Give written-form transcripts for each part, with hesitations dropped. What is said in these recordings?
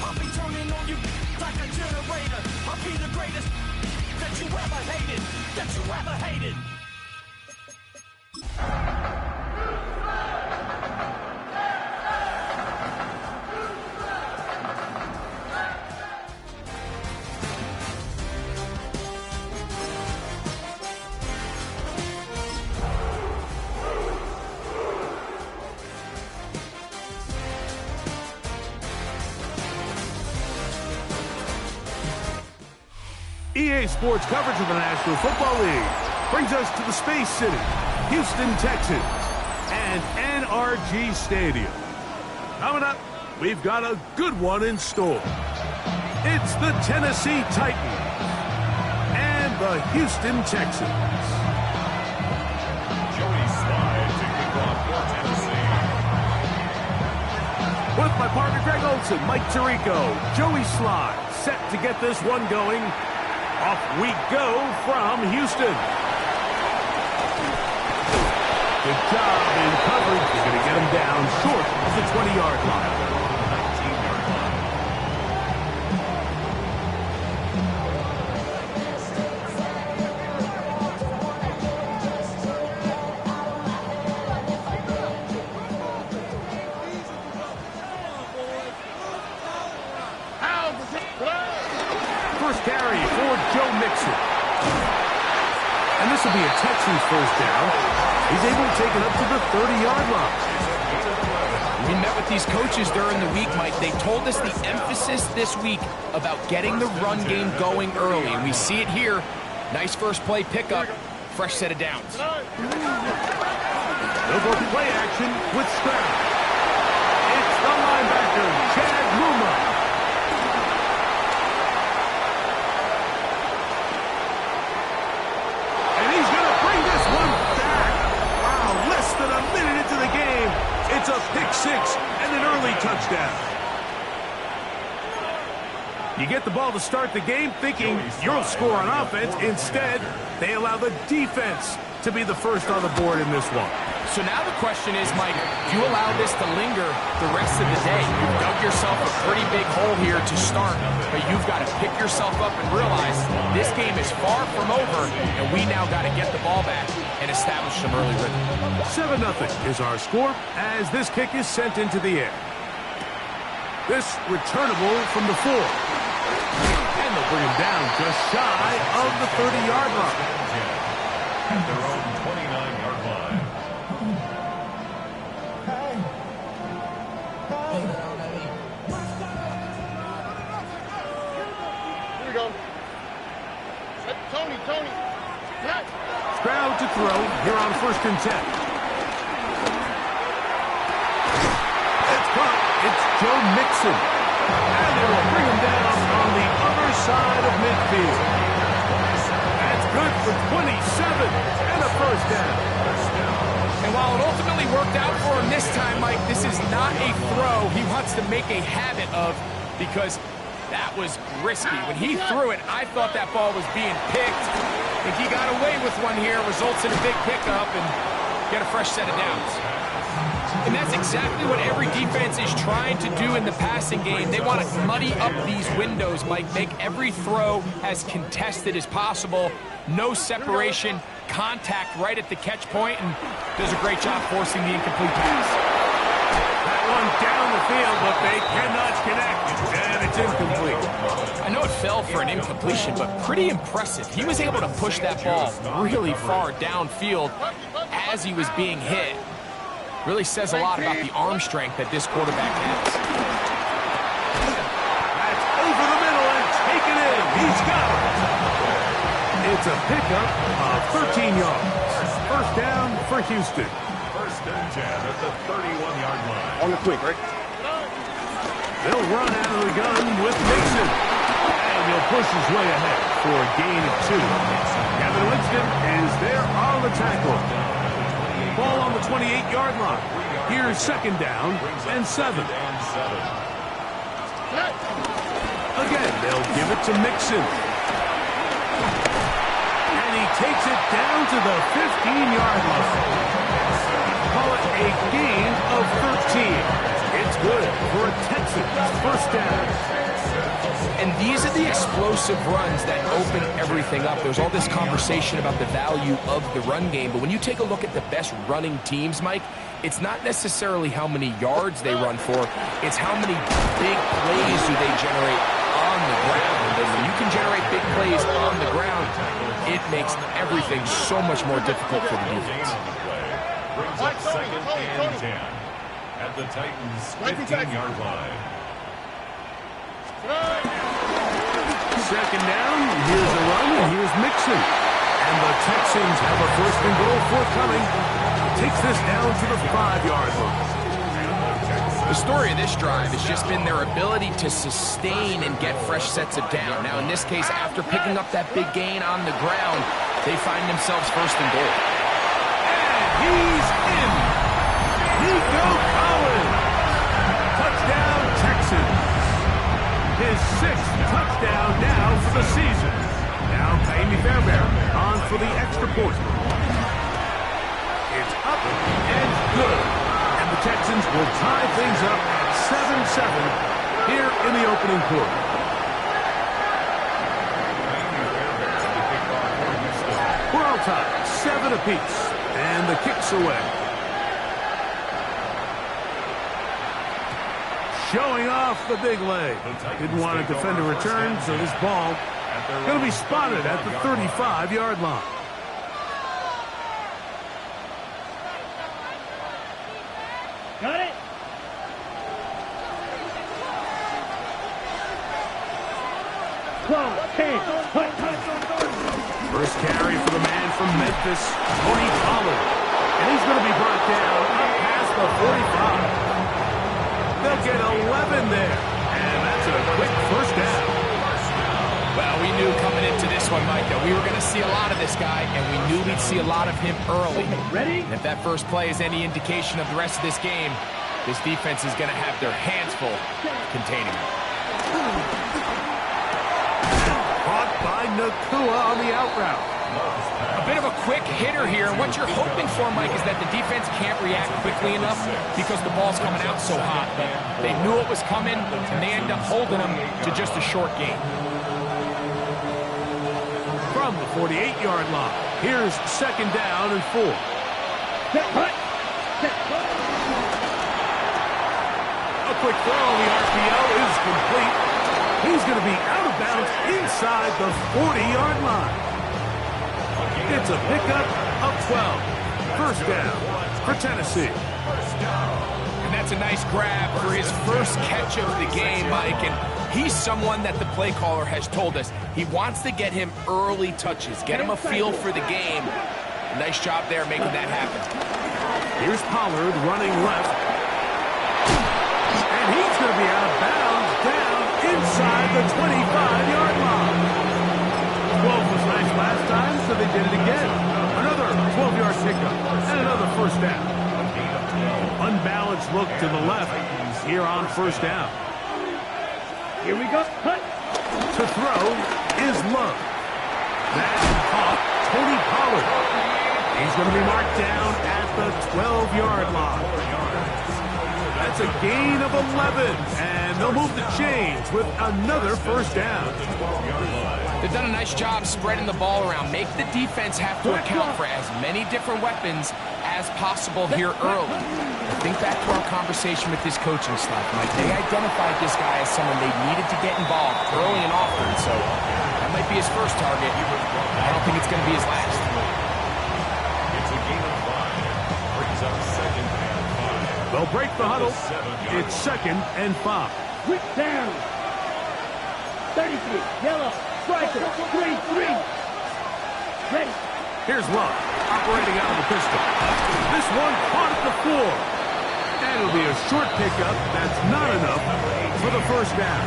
I'll be turning on you like a generator. I'll be the greatest that you ever hated, that you ever hated. EA Sports coverage of the National Football League brings us to the Space City, Houston, Texas, and NRG Stadium. Coming up, we've got a good one in store. It's the Tennessee Titans and the Houston Texans. Joey Slide to kick off for Tennessee. With my partner Greg Olson, Mike Tirico, Joey Slide set to get this one going. Off we go from Houston. Good job in coverage. They're going to get him down short of the 20-yard line. 19-yard line. First carry for Joe Mixon. And this will be a Texans first down. He's able to take it up to the 30-yard line. We met with these coaches during the week, Mike. They told us the emphasis this week about getting the run game going early. And we see it here. Nice first play pickup. Fresh set of downs. They'll go play action with Stroud. It's the linebacker, Chad Muma. It's a pick six and an early touchdown. You get the ball to start the game thinking you'll score on offense. Instead, they allow the defense to be the first on the board in this one. So now the question is, Mike, do you allow this to linger the rest of the day? You've dug yourself a pretty big hole here to start, but you've got to pick yourself up and realize this game is far from over, and we now got to get the ball back and establish some early rhythm. 7-0 is our score as this kick is sent into the air. This returnable from the 4. And they'll bring him down just shy of the 30-yard line. At their own 29-yard line. Here we go. Tony. Stroud to throw here on 1st and 10. It's caught. It's Joe Mixon. And they will bring him down on the other side of midfield. That's good for 27 and a first down. And while it ultimately worked out for him this time, Mike, this is not a throw he wants to make a habit of because that was risky. When he threw it, I thought that ball was being picked. I think he got away with one here, results in a big pickup and get a fresh set of downs. And that's exactly what every defense is trying to do in the passing game. They want to muddy up these windows, Mike, make every throw as contested as possible. No separation, contact right at the catch point, and does a great job forcing the incomplete pass. That one down the field, but they cannot connect, and it's incomplete. I know it fell for an incompletion, but pretty impressive. He was able to push that ball really far downfield as he was being hit. Really says a lot about the arm strength that this quarterback has. That's over the middle and taken in. He's got it. It's a pickup of 13 yards. First down for Houston. First and 10 at the 31-yard line. On the quick, right? They'll run out of the gun with Mixon. And he'll push his way ahead for a gain of 2. Kevin Winston is there on the tackle. Ball on the 28-yard line. Here's second down and 7. Again, they'll give it to Mixon. And he takes it down to the 15-yard line. Call it a gain of 13. It's good for a Texans first down. And these are the explosive runs that open everything up. There's all this conversation about the value of the run game, but when you take a look at the best running teams, Mike, it's not necessarily how many yards they run for, it's how many big plays do they generate on the ground. And when you can generate big plays on the ground, it makes everything so much more difficult for the defense. Brings up second and 10 at the Titans' 15-yard line. Second down, here's a run, and here's Mixon. And the Texans have a first and goal forthcoming. Takes this down to the 5-yard line. The story of this drive has just been their ability to sustain and get fresh sets of down. Now, in this case, after picking up that big gain on the ground, they find themselves first and goal. And he's in. Nico Collins. Touchdown, Texans. His 6th touchdown now for the season. Now Jamie Fairbairn on for the extra point. It's up and good. And the Texans will tie things up at 7-7 here in the opening quarter. We're all tied, 7 apiece. And the kick's away. Showing off the big leg. Didn't want to defend a return, so this ball going to be spotted at the 35-yard line. Got it. First carry for the man from Memphis, Tony Pollard. And he's going to be brought down up past the 45. They'll get 11 there. And that's a quick first down. Well, we knew coming into this one, Mike, that we were going to see a lot of this guy, and we knew we'd see a lot of him early. Ready? And if that first play is any indication of the rest of this game, this defense is going to have their hands full containing him. Caught by Nakua on the out route. A bit of a quick hitter here, and what you're hoping for, Mike, is that the defense can't react quickly enough because the ball's coming out so hot. But they knew it was coming, and they end up holding them to just a short gain. From the 48-yard line, here's second down and 4. A quick throw on the RPO is complete. He's going to be out of bounds inside the 40-yard line. It's a pickup of 12. First down for Tennessee. And that's a nice grab for his first catch of the game, Mike. And he's someone that the play caller has told us he wants to get him early touches, get him a feel for the game. Nice job there making that happen. Here's Pollard running left. And he's going to be out of bounds down inside the 25-yard line. 12 was nice last time, so they did it again. Another 12-yard pickup and another first down. Unbalanced look to the left here on first down. Here we go. Cut. To throw is Love. That's caught Tony Pollard. He's going to be marked down at the 12-yard line. That's a gain of 11, and they'll move the chains with another first down. They've done a nice job spreading the ball around. Make the defense have to account for as many different weapons as possible here early. Think back to our conversation with this coaching staff, Mike. They identified this guy as someone they needed to get involved early and often, so that might be his first target. I don't think it's going to be his last. It's a gain of 5. Brings up second and 5. They'll break the huddle. It's second and 5. Quick down. 33. Yellow. Striker. 3-3. Ready. Here's Love, operating out of the pistol. This one caught at the floor. And it'll be a short pickup. That's not enough for the first down.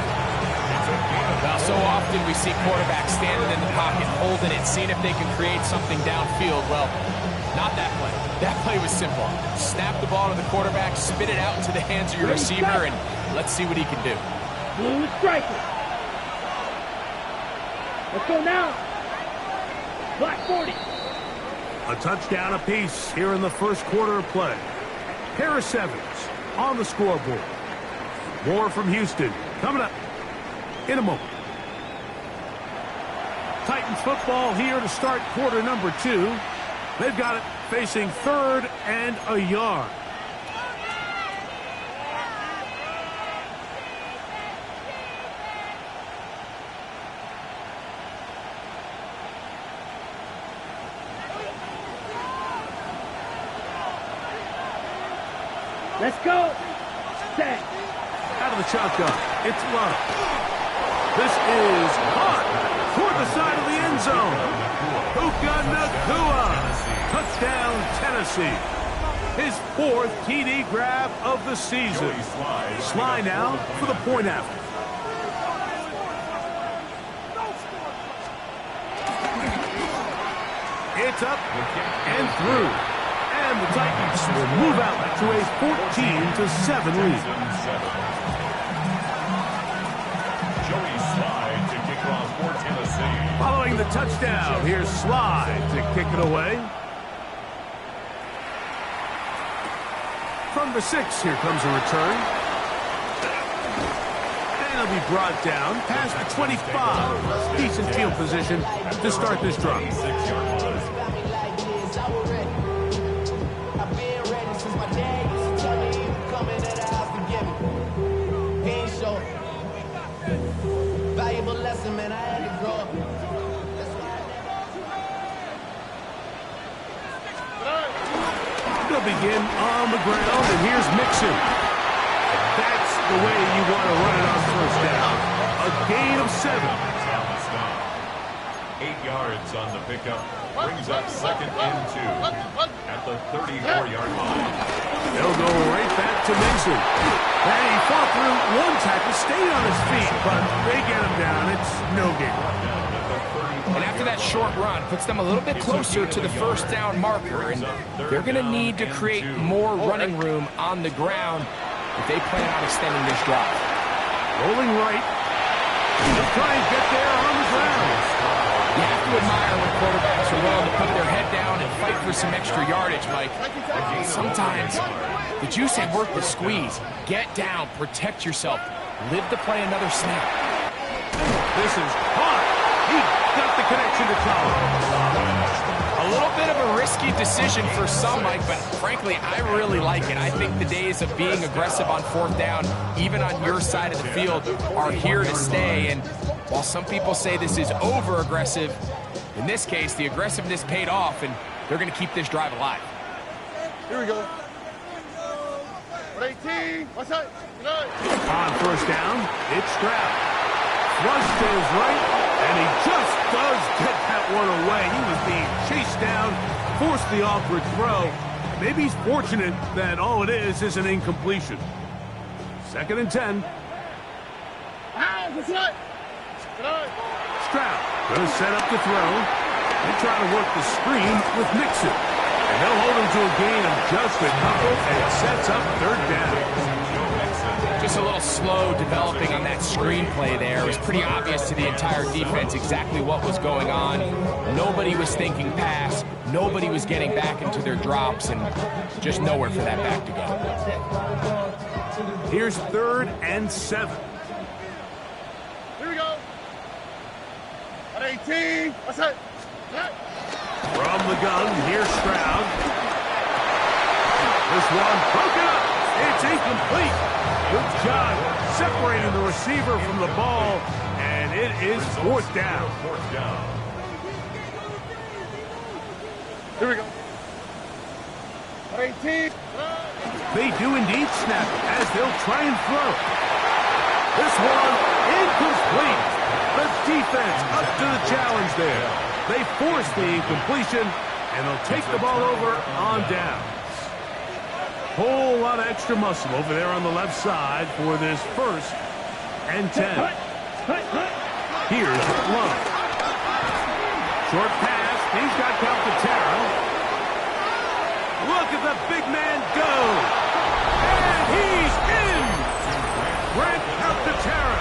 Well, so often we see quarterbacks standing in the pocket, holding it, seeing if they can create something downfield. Well, not that play. That play was simple. Snap the ball to the quarterback, spit it out into the hands of your receiver, and let's see what he can do. Blue striker. Let's go now. Black 40. A touchdown apiece here in the first quarter of play. Harris Evans on the scoreboard. More from Houston. Coming up in a moment. Titans football here to start quarter number 2. They've got it facing 3rd and a yard. Let's go. Set. Out of the shotgun. It's Love. This is hot toward the side of the end zone. Puka Nacua. Touchdown, Tennessee. His 4th TD grab of the season. Sly now for the point after. It's up and through. And the Titans will move out to a 14-7 lead. Joey Sly to kick off for Tennessee. Following the touchdown, here's Sly to kick it away. From the 6, here comes a return. And he'll be brought down past the 25. Decent field position to start this drive. 6-yard line. Valuable lesson, man. I had to grow up. They'll begin on the ground, and here's Mixon. That's the way you want to run it on first down. A gain of 7. 8 yards on the pickup. Brings up 2nd and 2 at the 34-yard line. They'll go right back to Mixon. And he fought through one tackle, stayed on his feet, but they get him down. It's no gain. And after that short run, puts them a little bit closer to the first down marker, and they're going to need to create more running room on the ground if they plan on extending this drive. Rolling right. They'll try and get there on the ground. You have to admire when quarterbacks are willing to put their head down and fight for some extra yardage, Mike. Sometimes the juice ain't worth the squeeze. Get down, protect yourself, live to play another snap. This is hot. He got the connection to Collins. A little bit of a risky decision for some, Mike, but frankly, I really like it. I think the days of being aggressive on 4th down, even on your side of the field, are here to stay. And while some people say this is over-aggressive, in this case, the aggressiveness paid off, and they're going to keep this drive alive. Here we go. 18. What's that? On first down, it's Stroud. Flush to his right, and he just does get that one away. He was being chased down, forced the awkward throw. Maybe he's fortunate that all it is an incompletion. 2nd and 10. Stroud going to set up the throw. They try to work the screen with Mixon. And they'll hold him to a gain of just a couple, and it sets up 3rd down. Just a little slow developing on that screenplay there. It was pretty obvious to the entire defense exactly what was going on. Nobody was thinking pass. Nobody was getting back into their drops, and just nowhere for that back to go. Here's 3rd and 7. Here we go. 18. What's that? From the gun, here's Stroud. This one broken up. It's incomplete. Good job separating the receiver from the ball, and it is 4th down. Here we go. 18. They do indeed snap as they'll try and throw. This one incomplete. The defense up to the challenge there. They force the incompletion, and they'll take the ball over on down. Whole lot of extra muscle over there on the left side for this 1st and 10. Here's Love. Short pass. He's got Calcaterra. Look at the big man go. And he's in. Grant Calcaterra.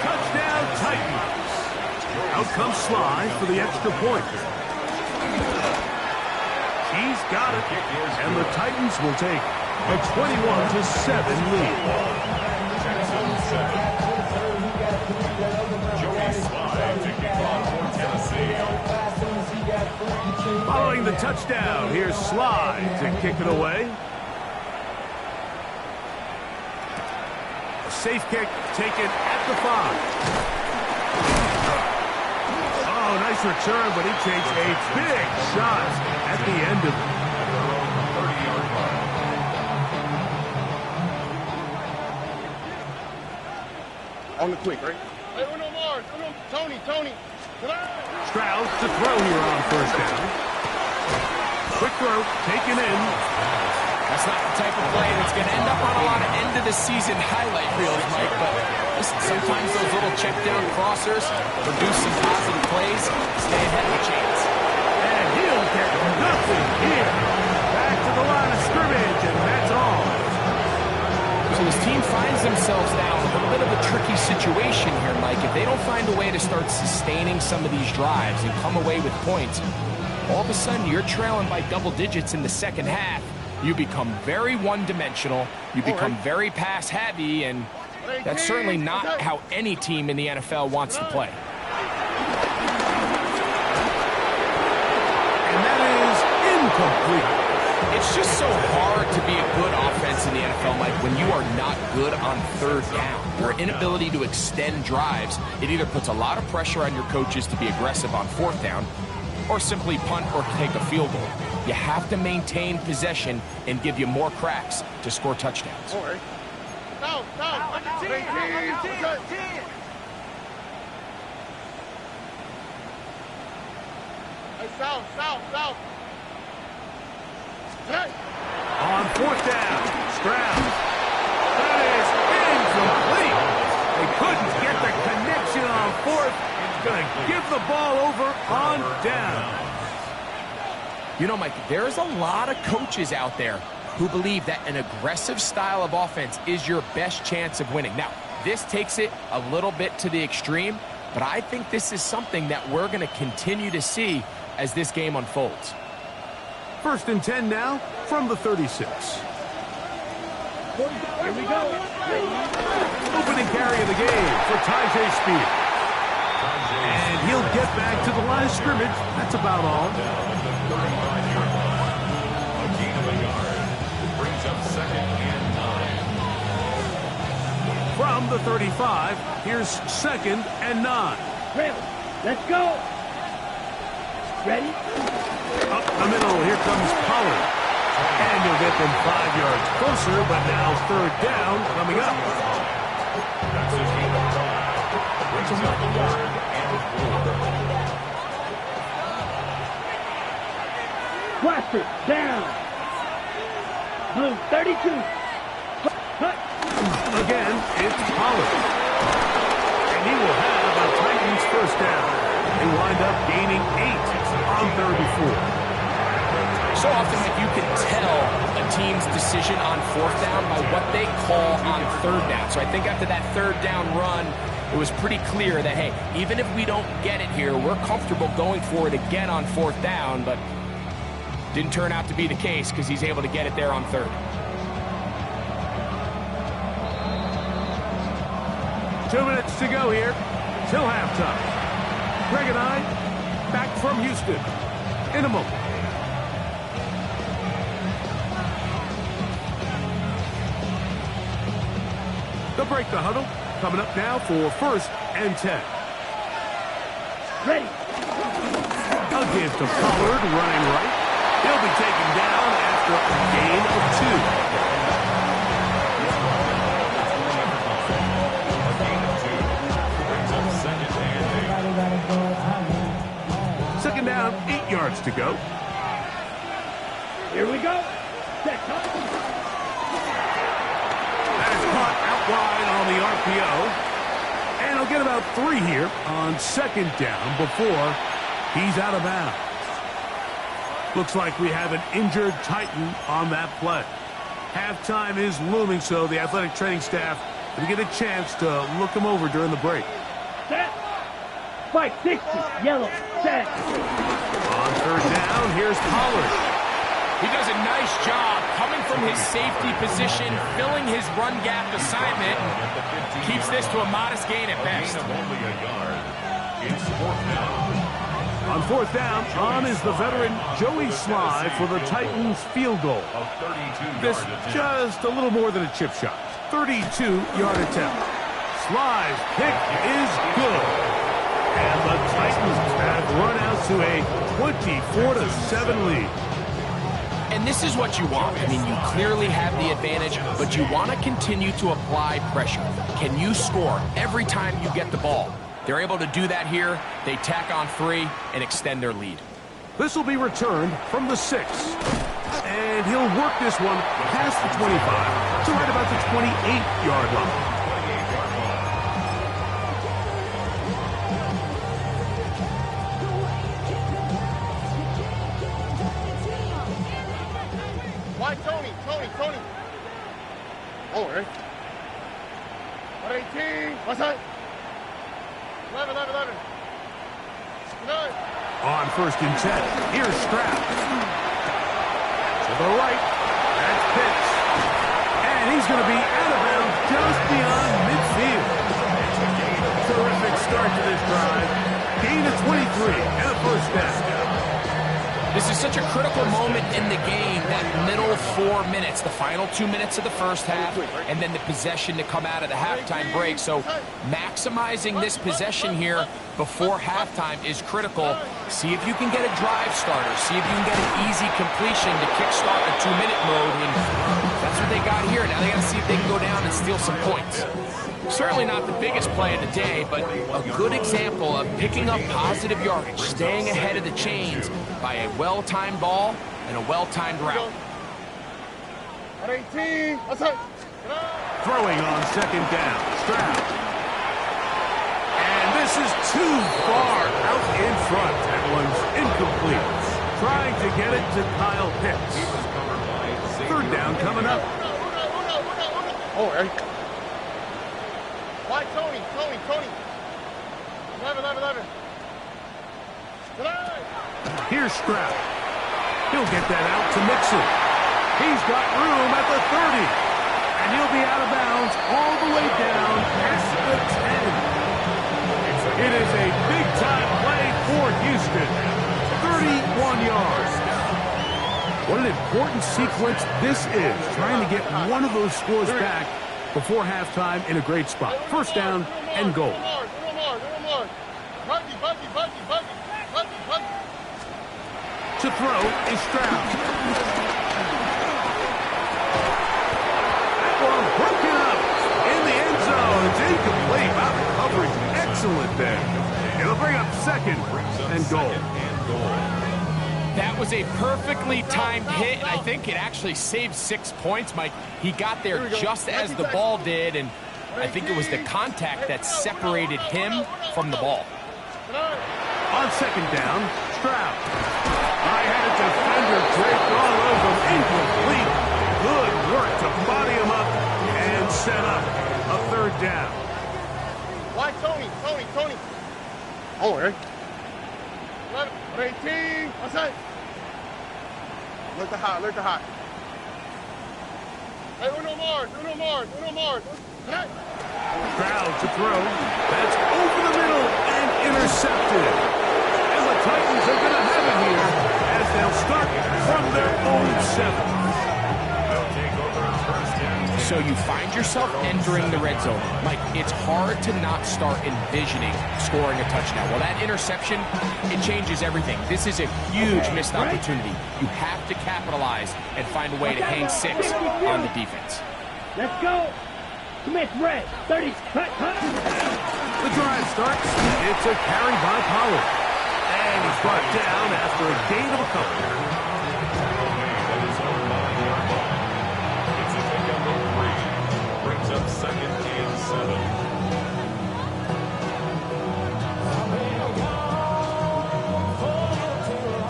Touchdown Titans. Out comes Sly for the extra point. He's got it. And the Titans will take a 21-7 lead. 7. Joey Slye to kick off for Tennessee. Following the touchdown, here's Slye to kick it away. A safe kick taken at the 5. Oh, nice return, but he takes a big shot at the end of it. 30-yard line. On the quick, right? Hey, Uno Mars, Uno, Tony. Stroud to throw here on first down. Quick throw, taken in. That's not the type of play that's going to end up on a lot of end-of-the-season highlight reels, Mike, but listen, sometimes those little check-down crossers produce some positive plays, stay ahead of the chains. And he'll get nothing here. Back to the line of scrimmage, and that's all. So this team finds themselves now in a little bit of a tricky situation here, Mike. If they don't find a way to start sustaining some of these drives and come away with points, all of a sudden you're trailing by double digits in the second half. You become very one-dimensional, you become very pass-heavy, and that's certainly not how any team in the NFL wants to play. And that is incomplete. It's just so hard to be a good offense in the NFL, Mike, when you are not good on third down. Your inability to extend drives, it either puts a lot of pressure on your coaches to be aggressive on fourth down, or simply punt or take a field goal. You have to maintain possession and give you more cracks to score touchdowns. All right. Down. Hey, south. Hey. On fourth down, Stroud. That is incomplete. They couldn't get the connection on fourth. Going to give the ball over on down. You know, Mike, there's a lot of coaches out there who believe that an aggressive style of offense is your best chance of winning. Now, this takes it a little bit to the extreme, but I think this is something that we're going to continue to see as this game unfolds. 1st and 10 now from the 36. Here we go. Opening carry of the game for Tyjae Spears. And he'll get back to the line of scrimmage. That's about all. A gain of a yard. Brings up 2nd and 9. From the 35, here's 2nd and 9. Travis, let's go. Ready? Up the middle, here comes Pollard. And he'll get them 5 yards closer, but now 3rd down coming up. That's a gain of 5. Brings up 3rd and 4. Watford, down. Blue, 32. Hut. Again, it's Pollard. And he will have a Titans 1st down. They wind up gaining 8 on 3rd and 4. So often that you can tell a team's decision on 4th down by what they call on 3rd down. So I think after that 3rd down run, it was pretty clear that, hey, even if we don't get it here, we're comfortable going for it again on 4th down, but didn't turn out to be the case because he's able to get it there on 3rd. 2 minutes to go here till halftime. Greg and I back from Houston in a moment. They'll break the huddle. Coming up now for 1st and 10. Ready. A give to Pollard running right. He'll be taken down after a gain of 2. 2nd down, 8 yards to go. Here we go. Set up. That is caught out wide on the RPO. And he'll get about 3 here on 2nd down before he's out of bounds. Looks like we have an injured Titan on that play. Halftime is looming, so the athletic training staff will get a chance to look him over during the break. Set. Spike 60. Yellow. Set. On 3rd down, here's Pollard. He does a nice job coming from his safety position, filling his run gap assignment, and keeps this to a modest gain at best. Only a yard. It's 4th down. On 4th down, on is the veteran Joey Sly for the Titans field goal. This just a little more than a chip shot. 32-yard attempt. Sly's kick is good. And the Titans have run out to a 24-7 lead. And this is what you want. I mean, you clearly have the advantage, but you want to continue to apply pressure. Can you score every time you get the ball? They're able to do that here. They tack on 3 and extend their lead. This will be returned from the 6. And he'll work this one past the 25 to right about the 28-yard line. Why, Tony? Oh, right. 18. What's that? 11. 9. On 1st and 10, here's Stroud. To the right, that's Pitts. And he's going to be out of bounds just beyond midfield. Terrific start to this drive. Gain of 23 and a 1st down. This is such a critical moment in the game, that middle 4 minutes, the final 2 minutes of the first half, and then the possession to come out of the halftime break. So maximizing this possession here before halftime is critical. See if you can get a drive starter. See if you can get an easy completion to kickstart a 2-minute mode. And that's what they got here. Now they got to see if they can go down and steal some points. Certainly not the biggest play of the day, but a good example of picking up positive yardage, staying ahead of the chains by a well-timed ball and a well-timed route. 18. What's that? Throwing on 2nd down, Stroud. And this is too far out in front. That one's incomplete. Trying to get it to Kyle Pitts. 3rd down coming up. Oh, right. Why, Tony? 11. Here's Stroud. He'll get that out to Mixon. He's got room at the 30. And he'll be out of bounds all the way down at the 10. It is a big-time play for Houston. 31 yards. What an important sequence this is, trying to get one of those scores back before halftime in a great spot. 1st down and goal. To throw is Stroud. That one broken up in the end zone. It's incomplete. Wow, the coverage excellent there. It'll bring up 2nd and goal. That was a perfectly timed hit, and I think it actually saved 6 points, Mike. He got there just as the ball did, and I think it was the contact that separated him from the ball. On 2nd down, Stroud. I had a defender draped all over him. Incomplete. Good work to body him up and set up a 3rd down. Why, Tony? Oh, right. 18. What's that? Look the hot. Hey, uno more. Stroud to throw. That's over the middle and intercepted. And the Titans are going to have it here as they'll start from their own 7. So you find yourself entering the red zone. Mike, it's hard to not start envisioning scoring a touchdown. Well, that interception, it changes everything. This is a huge missed opportunity. You have to capitalize and find a way to hang 6 on the defense. Let's go. Commit red. 30. Cut. The drive starts. It's a carry by Pollard. And he's brought down after a gain of a couple. Up 2nd and 7.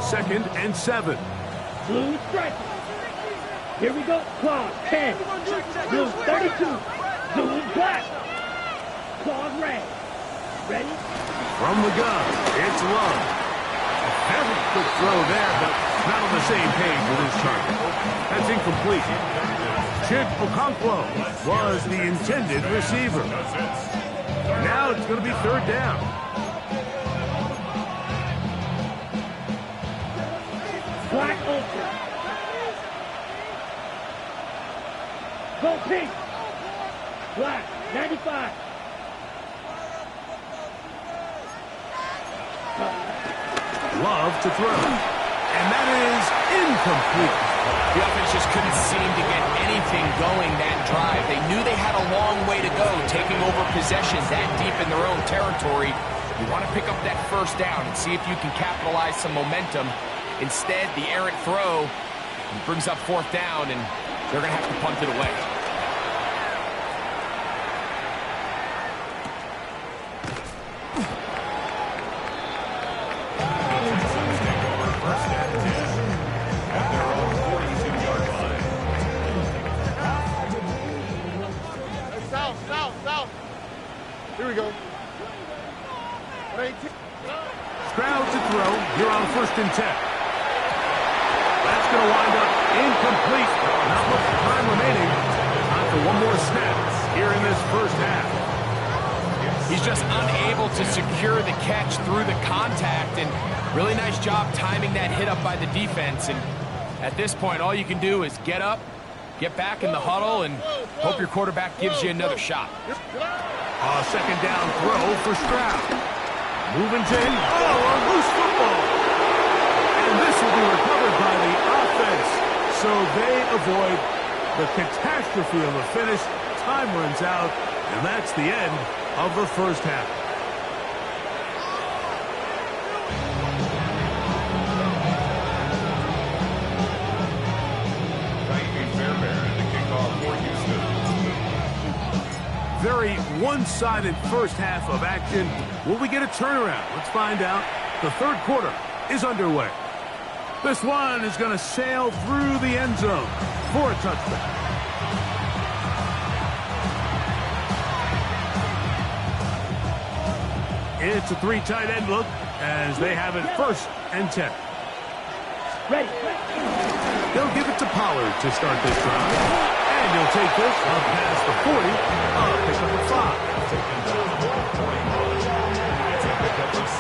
2nd and 7. Blue strike. Here we go. Claws 10. Blue 32. Blue black. Claws red. Ready? From the gun, it's Love. A very quick throw there, but not on the same page with his target. That's incomplete. Chig Okonkwo was the intended receiver. Now it's going to be third down. Black ultra. Go pink. Black, 95. Love to throw. And that is incomplete. The offense just couldn't seem to get anything going that drive. They knew they had a long way to go, taking over possession that deep in their own territory. You want to pick up that first down and see if you can capitalize some momentum. Instead, the errant throw brings up fourth down, and they're going to have to punt it away. Here we go. Stroud to throw. Here on 1st and 10. That's going to wind up incomplete. Not much time remaining. Time for one more snap here in this first half. He's just unable to secure the catch through the contact, and really nice job timing that hit up by the defense. And at this point, all you can do is get up, get back in the huddle, and hope your quarterback gives you another shot. A second down throw for Stroud. Moving to him. Oh, a loose football. And this will be recovered by the offense. So they avoid the catastrophe of the finish. Time runs out, and that's the end of the first half. Very one-sided first half of action. Will we get a turnaround? Let's find out. The third quarter is underway. This one is going to sail through the end zone for a touchdown. It's a 3 tight end look as they have it 1st and 10. Ready. They'll give it to Pollard to start this drive. And he'll take this up past the 40, pick up a 5.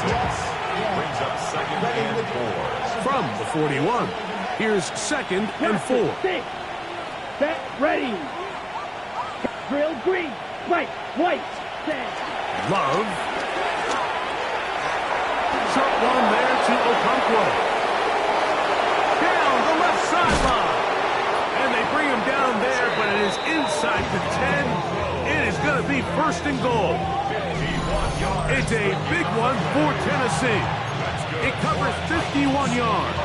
Brings up 2nd and 4. From the 41, here's 2nd and 4. Set, ready. Drill green, white, set. Love. Short one there to Okonkwo. Down the left sideline. And they bring him down there, but it is inside the 10. It is going to be 1st and goal. It's a big one for Tennessee. It covers 51 yards.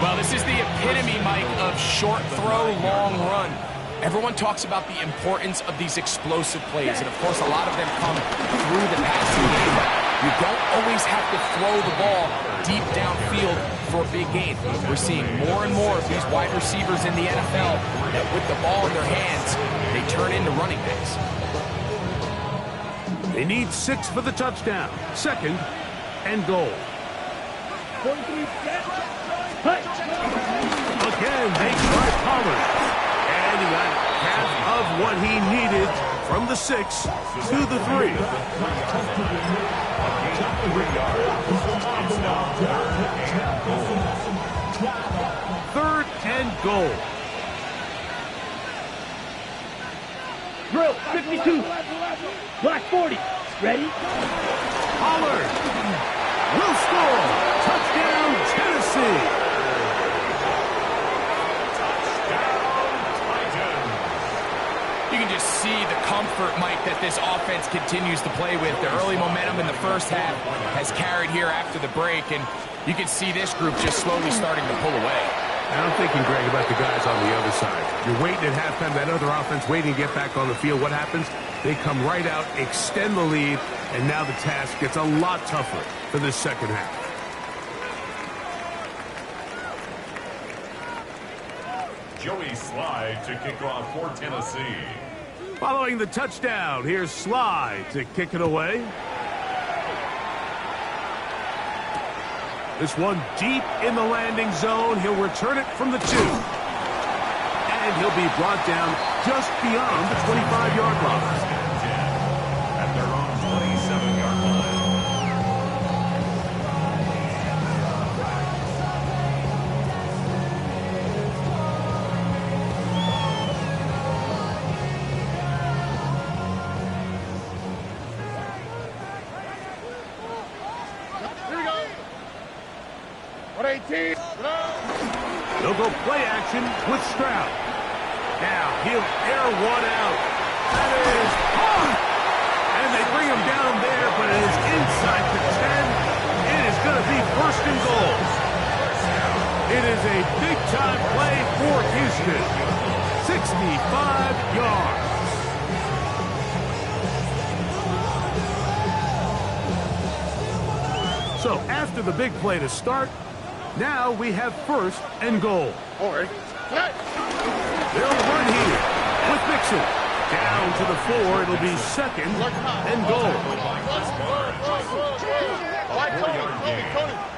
Well, this is the epitome, Mike, of short throw, long run. Everyone talks about the importance of these explosive plays, and of course a lot of them come through the passing game. You don't always have to throw the ball deep downfield for a big gain. We're seeing more and more of these wide receivers in the NFL that with the ball in their hands, they turn into running backs. They need 6 for the touchdown. 2nd and goal. 43 set. Again, they try Pollard. And he got half of what he needed from the 6 to the 3. Third and goal. Drill, 52. Black 40. Ready? Pollard will score. Touchdown, Tennessee. You can just see the comfort, Mike, that this offense continues to play with. The early momentum in the first half has carried here after the break, and you can see this group just slowly starting to pull away. And I'm thinking, Greg, about the guys on the other side. You're waiting at halftime, that other offense waiting to get back on the field. What happens? They come right out, extend the lead, and now the task gets a lot tougher for this second half. Joey Slide to kick off for Tennessee. Following the touchdown, here's Sly to kick it away. This one deep in the landing zone. He'll return it from the 2. And he'll be brought down just beyond the 25-yard line. At their own 27-yard line. Here we go. 118. They'll go play action with Stroud. Now he'll air one out. That is hard. And they bring him down there, but it is inside the 10. It is going to be 1st and goal. It is a big-time play for Houston. 65 yards. So after the big play to start, now we have 1st and goal. All right. They'll run here with Mixon. Down to the 4. It'll be 2nd and goal. 4-yard gain.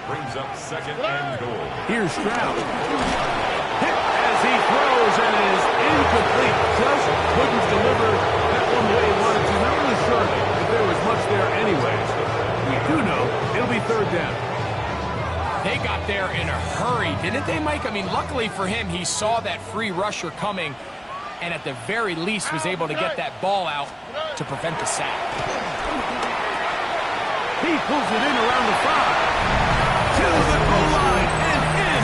Brings up 2nd and goal. Here's Stroud. Hit as he throws and is incomplete. Just couldn't deliver that one the way he wanted to. Not really sure if there was much there anyways. We do know it'll be 3rd down. They got there in a hurry, didn't they, Mike? I mean, luckily for him, he saw that free rusher coming and at the very least was able to get that ball out to prevent the sack. He pulls it in around the 5. To the goal line and in.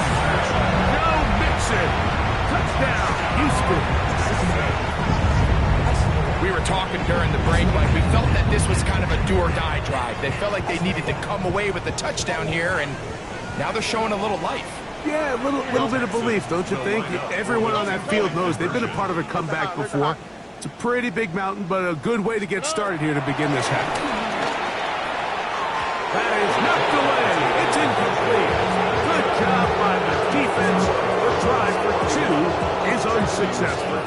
Joe Mixon. Touchdown, Houston. We were talking during the break, Mike. We felt that this was kind of a do-or-die drive. They felt like they needed to come away with the touchdown here, and now they're showing a little life. Yeah, a little bit of belief, don't you think? Everyone on that field knows they've been a part of a comeback before. It's a pretty big mountain, but a good way to get started here to begin this half. That is knocked away. It's incomplete. Good job by the defense. The drive for 2 is unsuccessful.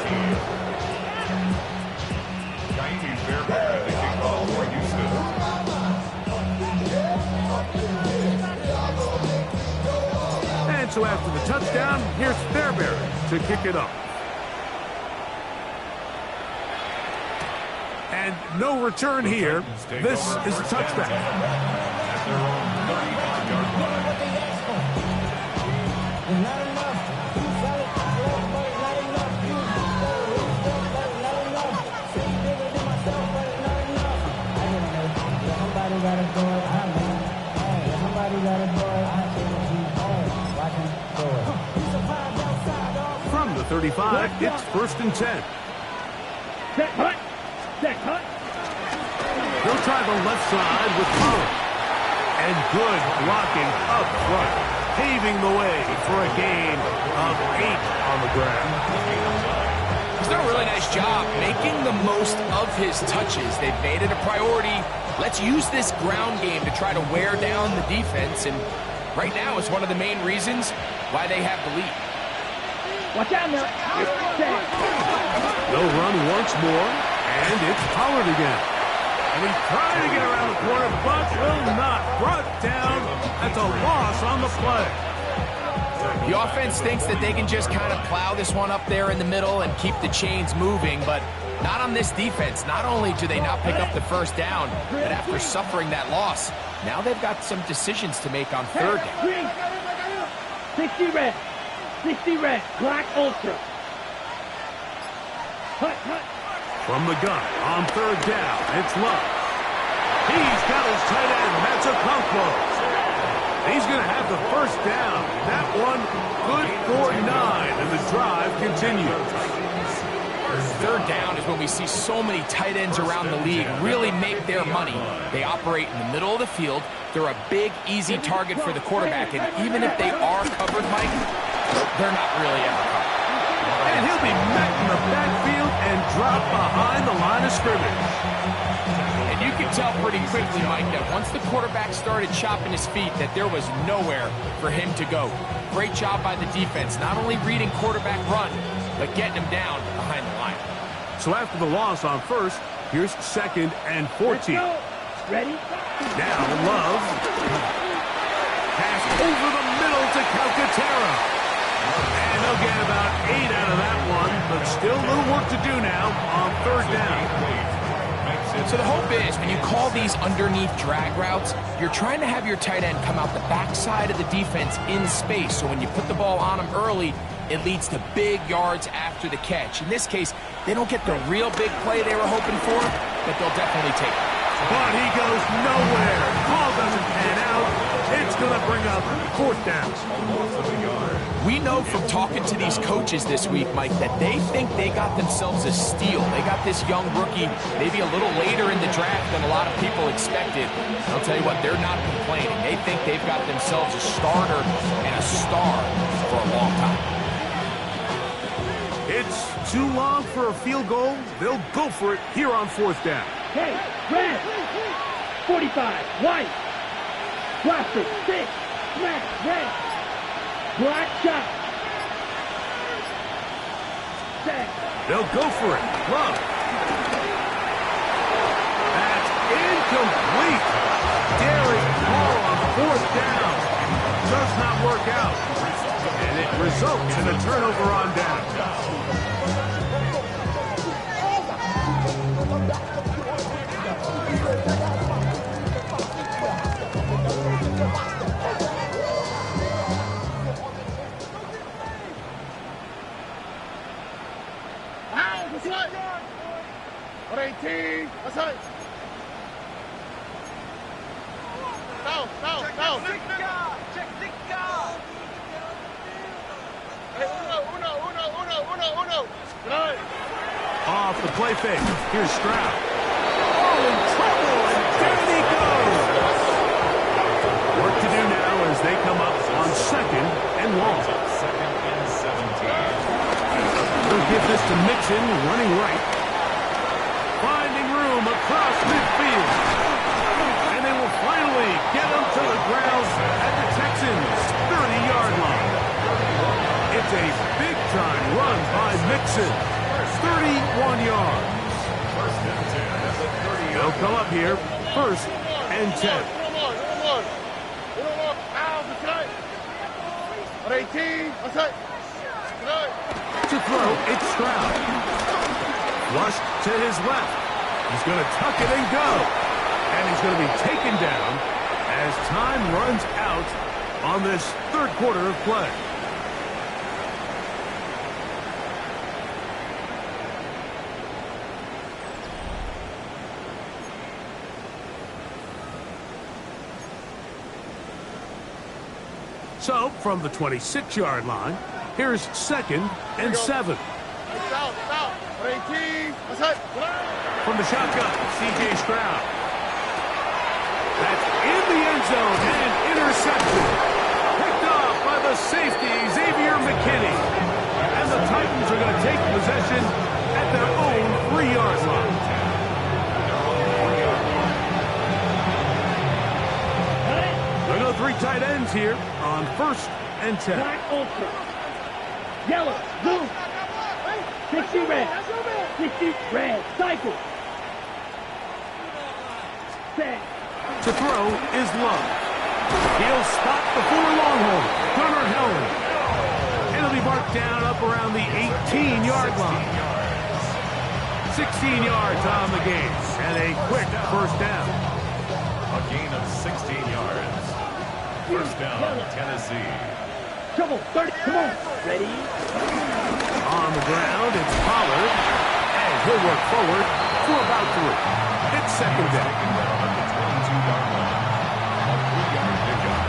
And so after the touchdown, here's Fairbury to kick it up. And no return here. This is a touchback. At their own 35-yard line. From the 35, it's 1st and 10. Set hut. Set hut. They'll try the left side with Fuller. And good blocking up front, paving the way for a gain of 8 on the ground. He's done a really nice job making the most of his touches. They've made it a priority. Let's use this ground game to try to wear down the defense, and right now is one of the main reasons why they have the lead. Watch out now. They'll run once more, and it's Pollard again. And he's trying to get around the corner, but will not. Brought down. That's a loss on the play. The offense thinks that they can just kind of plow this one up there in the middle and keep the chains moving, but not on this defense. Not only do they not pick up the 1st down, but after suffering that loss, now they've got some decisions to make on 3rd down. Green. 60 red. 60 red. Black Ultra. Hut, hut. From the gun on 3rd down, it's Love. He's got his tight end, Matsukonkwo. He's going to have the 1st down. That one good for 9, and the drive continues. 3rd down is when we see so many tight ends around the league really make their money. They operate in the middle of the field. They're a big, easy target for the quarterback, and even if they are covered, Mike, they're not really ever covered. And he'll be met in the backfield and dropped behind the line of scrimmage. And you can tell pretty quickly, Mike, that once the quarterback started chopping his feet, that there was nowhere for him to go. Great job by the defense, not only reading quarterback run, but getting him down behind the line. So after the loss on 1st, here's 2nd and 14. Ready? Now Love. Pass over the middle to Calcaterra. And they'll get about 8 out of that one, but still a little work to do now on third down. So the hope is when you call these underneath drag routes, you're trying to have your tight end come out the backside of the defense in space. So when you put the ball on him early, it leads to big yards after the catch. In this case, they don't get the real big play they were hoping for, but they'll definitely take it. But he goes nowhere. Ball doesn't pan out. It's going to bring up fourth down. We know from talking to these coaches this week, Mike, that they think they got themselves a steal. They got this young rookie maybe a little later in the draft than a lot of people expected. I'll tell you what, they're not complaining. They think they've got themselves a starter and a star for a long time. It's too long for a field goal. They'll go for it here on fourth down. Hey, red. 45, white. Plastic, 6, smack, red. Black shot. Set. They'll go for it. Love. That's incomplete. Daring ball on fourth down. Does not work out. And it results in a turnover on down. On 18, outside. Down. Hey, uno. Right. Off the play fake. Here's Stroud. Oh, in trouble, and down he goes. Work to do now as they come up on second and long. Second and 17. They'll give this to Mixon, running right. Finding room across midfield. And they will finally get him to the ground at the Texans' 30-yard line. It's a big-time run by Mixon. 31 yards. First and 10 at the 30-yard. They'll come up here, first and 10. On 18, outside. To throw, it's Stroud. Flushed to his left. He's going to tuck it and go. And he's going to be taken down as time runs out on this third quarter of play. So, from the 26-yard line, here's second and 7. Out. On 18, outside. From the shotgun, C.J. Stroud. That's in the end zone and interception. Picked off by the safety, Xavier McKinney. And the Titans are going to take possession at their own 3-yard line. They're going to three tight ends here on first and 10. Black ultra. Yellow, blue. 60 red. 60 red. Cycle. Set. To throw is Love. He'll spot the four Longhorn, Gunnar Helland. It'll be marked down up around the 18-yard line. 16 yards on the game, and a quick first down. A gain of 16 yards. First down, Tennessee. Trouble. 30. Come on. Ready. On the ground, it's Pollard, and he'll work forward for about 3. It's second down. Taken down at the 22-yard line. A 3-yard pickup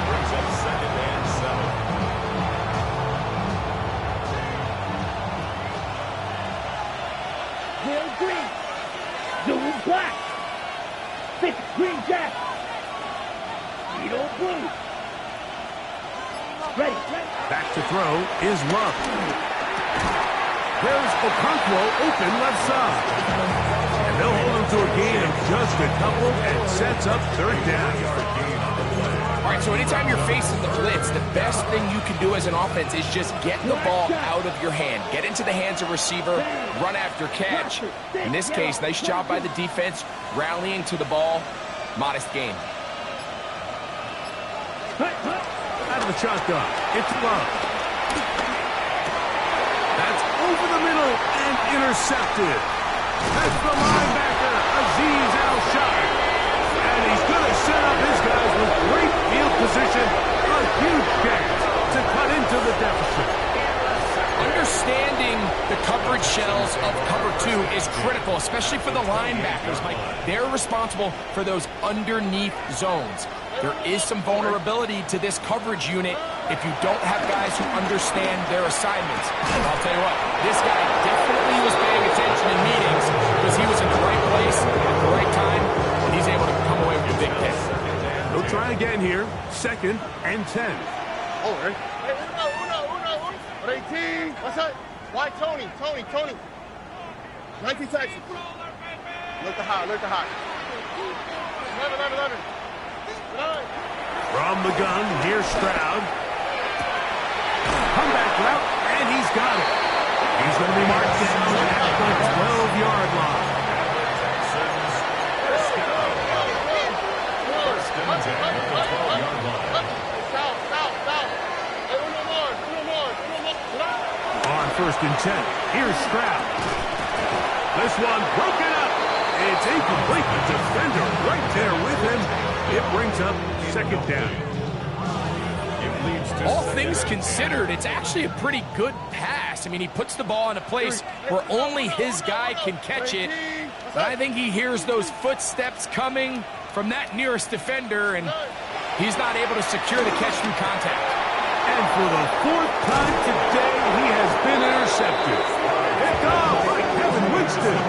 brings up second and 7. Will green. Zoom black. 6 green jack. Beetle blue. Ready. Back to throw is Love. There's Okonkwo open left side. And they'll hold him to a gain of just a couple and sets up third down. All right, so anytime you're facing the blitz, the best thing you can do as an offense is just get the ball out of your hand. Get into the hands of receiver, run after catch. In this case, nice job by the defense, rallying to the ball. Modest gain. the shotgun. It's Love. That's over the middle and intercepted. That's the linebacker, Azeez Al-Shai. And he's going to set up his guys with great field position. A huge chance to cut into the deficit. Understanding the coverage shells of cover 2 is critical, especially for the linebackers, Mike. They're responsible for those underneath zones. There is some vulnerability to this coverage unit if you don't have guys who understand their assignments. And I'll tell you what, this guy definitely was paying attention in meetings because he was in the right place at the right time, and he's able to come away with a big pick. They'll try again here. 2nd and 10. Oh, right. Hey, uno. 18. What's that? Why Tony? 19 Texas. Look the high. 11. From the gun, here's Stroud. Comeback route, and he's got it. He's going to be marked down at the 12-yard line. First and 10 at the 12-yard line. On 1st and 10, here's Stroud. This one broken up. It's incomplete. The defender right there with him. It brings up 2nd down. All things considered, it's actually a pretty good pass. I mean, he puts the ball in a place where only his guy can catch it. But I think he hears those footsteps coming from that nearest defender, and he's not able to secure the catch through contact. And for the 4th time today, he has been intercepted. Picked off by Kevin Winston.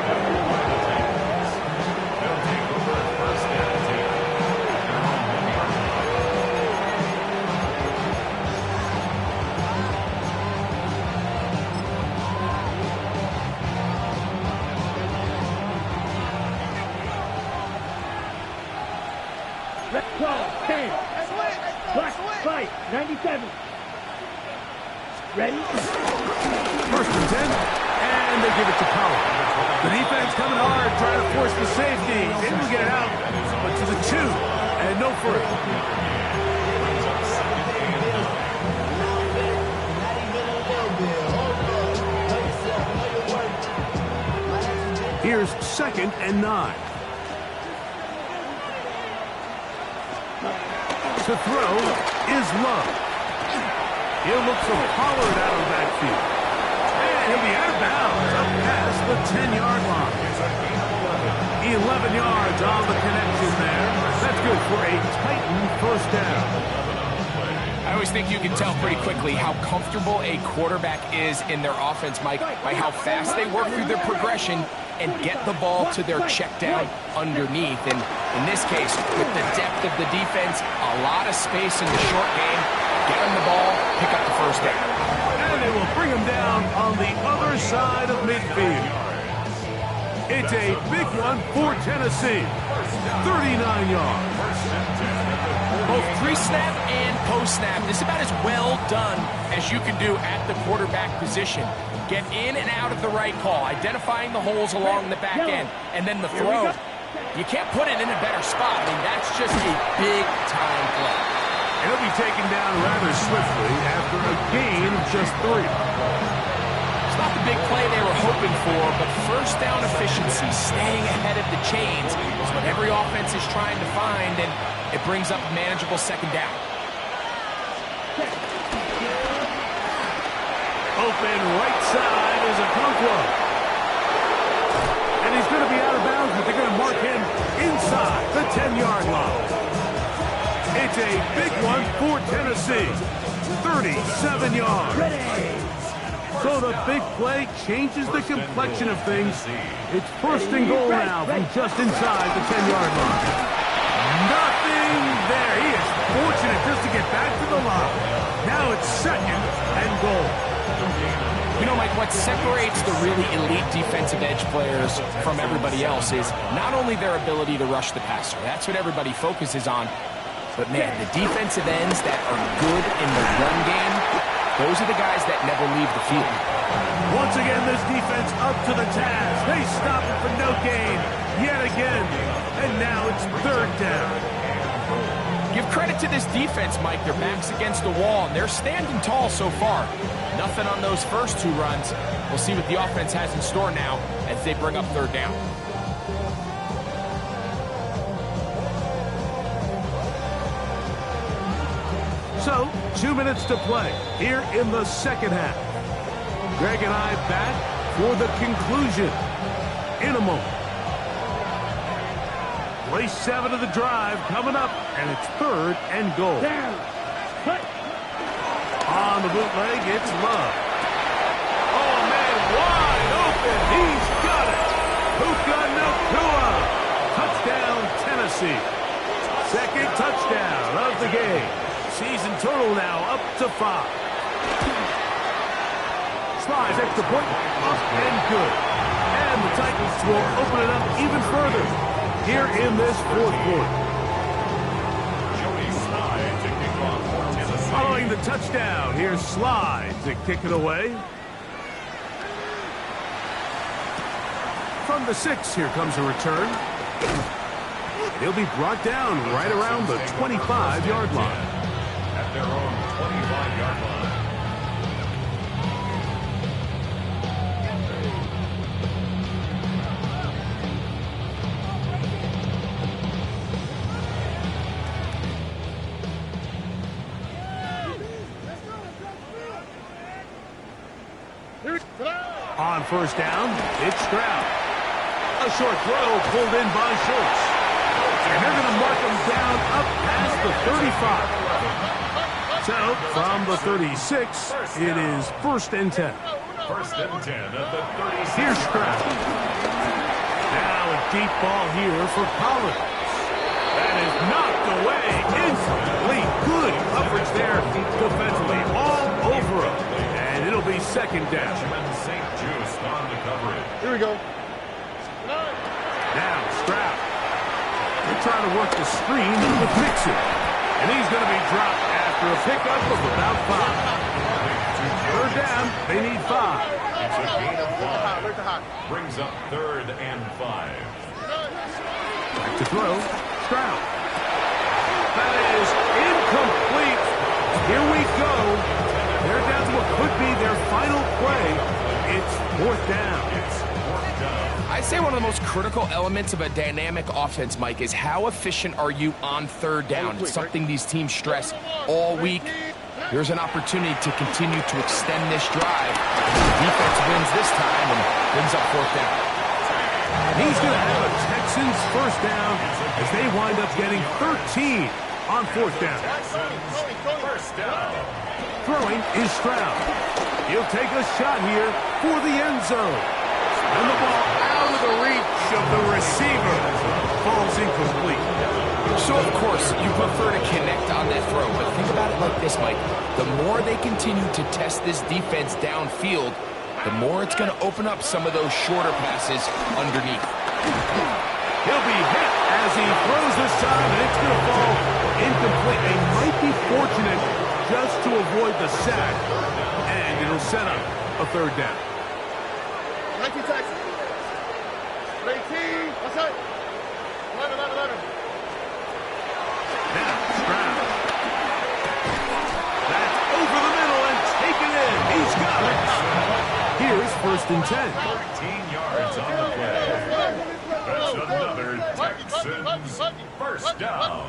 Let's go. 10. Black fight. 97. Ready? 1st and 10, and they give it to Powell. The defense coming hard, trying to force the safety. Able to get it out, but to the 2, and no further. Here's 2nd and 9. To throw is Love. He'll look for Pollard out of the backfield. And he'll be out of bounds up past the 10-yard line. 11 yards on the connection there. That's good for a Titan 1st down. I always think you can tell pretty quickly how comfortable a quarterback is in their offense, Mike, by how fast they work through their progression and get the ball to their check down underneath. And in this case, with the depth of the defense, a lot of space in the short game, get them the ball, pick up the 1st down. And they will bring him down on the other side of midfield. It's a big one for Tennessee. 39 yards. Both pre-snap and post-snap, this is about as well done as you can do at the quarterback position. Get in and out of the right call, identifying the holes along the back end, and then the throw. You can't put it in a better spot. I mean, that's just a big-time play. He'll be taken down rather swiftly after a gain of just 3. It's not the big play they were hoping for, but 1st down efficiency, staying ahead of the chains, is what every offense is trying to find, and it brings up a manageable 2nd down. Open right side is a Okonkwo. And he's going to be out of bounds, but they're going to mark him inside the 10-yard line. It's a big one for Tennessee. 37 yards. So the big play changes the complexion of things. It's 1st and goal now from just inside the 10-yard line. Nothing there. He is fortunate just to get back to the line. Now it's 2nd and goal. You know, Mike, what separates the really elite defensive edge players from everybody else is not only their ability to rush the passer. That's what everybody focuses on. But, man, the defensive ends that are good in the run game, those are the guys that never leave the field. Once again, this defense up to the task. They stop it for no gain yet again. And now it's 3rd down. Give credit to this defense, Mike. Their back's against the wall, and they're standing tall so far. Nothing on those first 2 runs. We'll see what the offense has in store now as they bring up 3rd down. So, 2 minutes to play here in the second half. Greg and I back for the conclusion in a moment. Play 7 of the drive coming up, and it's 3rd and goal. Down. Cut. On the bootleg, it's Love. Oh, man, wide open. He's got it. Puka Nacua. Touchdown, Tennessee. 2nd touchdown of the game. Season total now up to 5. Slides extra point, up and good. And the Titans will open it up even further here in this 4th quarter. Following the touchdown, here's Slide to kick it away. From the 6, here comes a return. He'll be brought down right around the 25-yard line. At their own 25-yard line. On 1st down, it's Stroud. A short throw pulled in by Schultz. And they're going to mark him down up past the 35. So, from the 36, it is 1st and 10. 1st and 10 at the 36. Here's Stroud. Now a deep ball here for Collins. That is knocked away instantly. Good coverage there defensively, all over him. And it'll be 2nd down. St. Juice on the coverage. Here we go. Now Stroud. They're trying to work the screen with Mixon. And he's going to be dropped after a pickup of about 5. 3rd down, they need 5. It's a gain of 5. Brings up 3rd and 5. Back to throw. Stroud. That is incomplete. Here we go. They're down to what could be their final play. It's 4th down. I'd say one of the most critical elements of a dynamic offense, Mike, is how efficient are you on 3rd down. It's something these teams stress all week. Here's an opportunity to continue to extend this drive. The defense wins this time and brings up 4th down. He's going to have a Texans 1st down as they wind up getting 13 on 4th down. First down. Throwing is Stroud. He'll take a shot here for the end zone. And the ball out of the reach of the receiver. Falls incomplete. So, of course, you prefer to connect on that throw, but think about it like this, Mike. The more they continue to test this defense downfield, the more it's going to open up some of those shorter passes underneath. He'll be hit as he throws this time, and it's going to fall incomplete. They might be fortunate just to avoid the sack, and it'll set up a 3rd down. 19 Texas. 18. What's that? 11. Now, Stroud. That's over the middle and taken in. He's got it. Here's 1st and 10. 13 yards on the play. That's another Texans 1st down.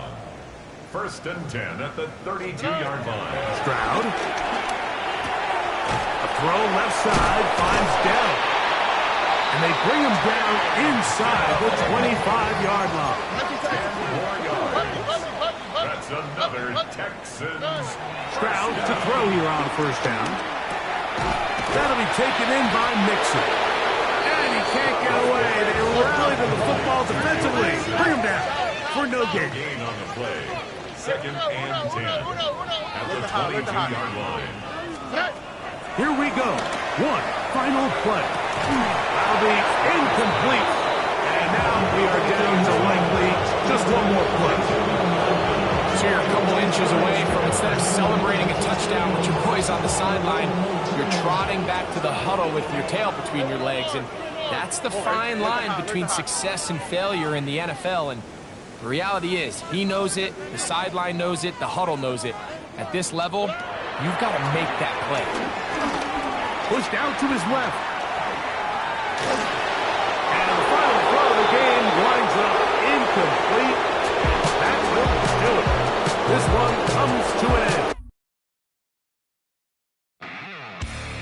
1st and 10 at the 32-yard line. Stroud. A throw left side finds Dell. And they bring him down inside the 25-yard line. 10 more yards. That's another Texans. Stroud to throw here on 1st down. That'll be taken in by Mixon. And he can't get away. They rally to the football defensively. Bring him down for no gain. Gain on the play. 2nd and 10 at the 22-yard line. Here we go. One final play. That'll be incomplete. And now we are down to likely just one more play. So you're a couple inches away from, instead of celebrating a touchdown with your boys on the sideline, you're trotting back to the huddle with your tail between your legs. And that's the fine line between success and failure in the NFL. And The reality is, he knows it, the sideline knows it, the huddle knows it. At this level, you've got to make that play. Pushed out to his left. And the final throw of the game winds up incomplete. That will do it. This one comes to an end.